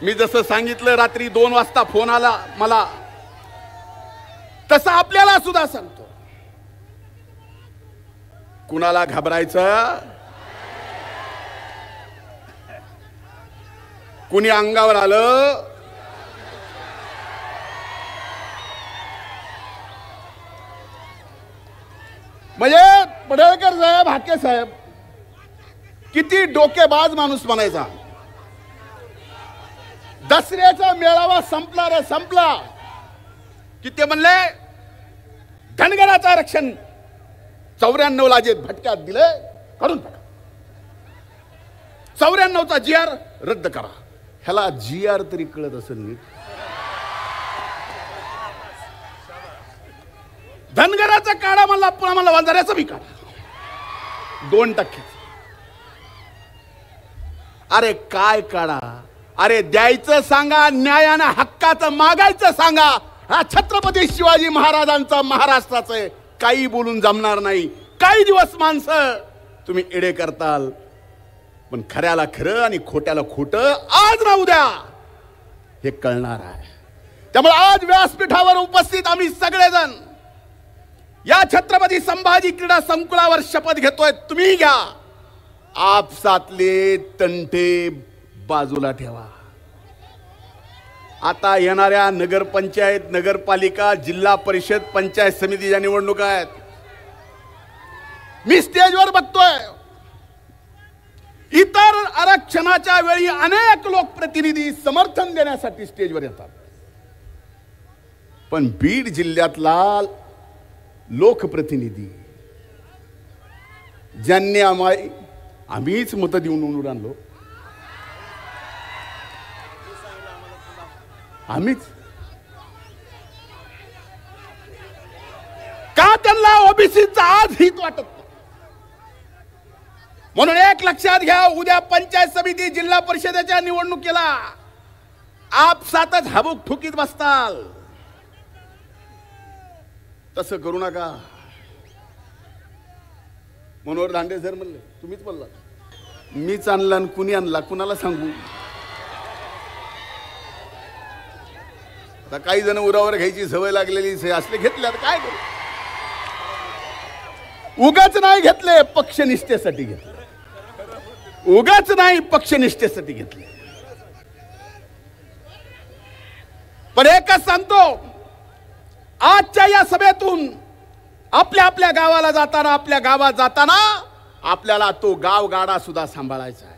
मी जसं सांगितलं रात्री 2 वाजता फोन आला मला, तसं आपल्याला सुद्धा सांगतो, कुणाला घाबरायचं, कुणी अंगावर आलं म्हणजे पडळकर साहेब, हाके साहेब किती डोकेबाज माणूस म्हणायचा. दसऱ्याचा मेळावा संपला रे संपला की ते म्हणले धनगराचं आरक्षण 94 ला जे भटक्यात दिले काढून टाका, 94चा GR रद्द करा. ह्याला GR तरी कळत असेल नीट. धनगराचा काढा म्हणला, पुन्हा म्हणला वंजाऱ्याचा बी काढा 2%. अरे काय काढा, अरे द्यायचं सांगा, न्यायानं हक्काचं मागायचं सांगा. हा छत्रपती शिवाजी महाराजांचा महाराष्ट्राचं आहे, काही बोलून जमणार नाही. काही दिवस माणसं तुम्ही एडे करताल, पण खऱ्याला खरं आणि खोट्याला खोटं आज ना उद्या हे कळणार आहे. त्यामुळे आज व्यासपीठावर उपस्थित आम्ही सगळेजण या छत्रपती संभाजी क्रीडा संकुलावर शपथ घेतोय. तुम्ही घ्या, आपसातले तंटे बाजूला ठेवा. आता येणाऱ्या नगरपंचायत, नगरपालिका, जिल्हा परिषद, पंचायत समितीच्या निवडणुका आहेत. मी स्टेजवर बघतोय, इतर आरक्षणाच्या वेळी अनेक लोकप्रतिनिधी समर्थन देण्यासाठी स्टेजवर येतात, पण बीड जिल्ह्यातला लोकप्रतिनिधी ज्यांनी आम्हीच मत देऊन निवडून आणलो, आम्हीच का त्यांना ओबीसीचा आज हित वाटत नाही. म्हणून एक लक्षात घ्या, उद्या पंचायत समिती, जिल्हा परिषदेच्या निवडणुकीला आपसातच हबूक ठुकीत बसताल. तसं करू नका. मनोहर दांडे सर म्हणले, तुम्हीच बोलला, मीच आणला आणि कुणी आणला कुणाला सांगू. आता काही जण उरावर घ्यायची सवय लागलेली असले घेतले, आता काय करू. उगाच नाही घेतले, पक्षनिष्ठेसाठी घेतले. उगाच नाही, पक्षनिष्ठेसाठी घेतले. पण एकच सांगतो, आजच्या या सभेतून आपल्या आपल्या गावाला जाताना, आपल्या गावात जाताना आपल्याला तो गाव गाडा सुद्धा सांभाळायचा आहे.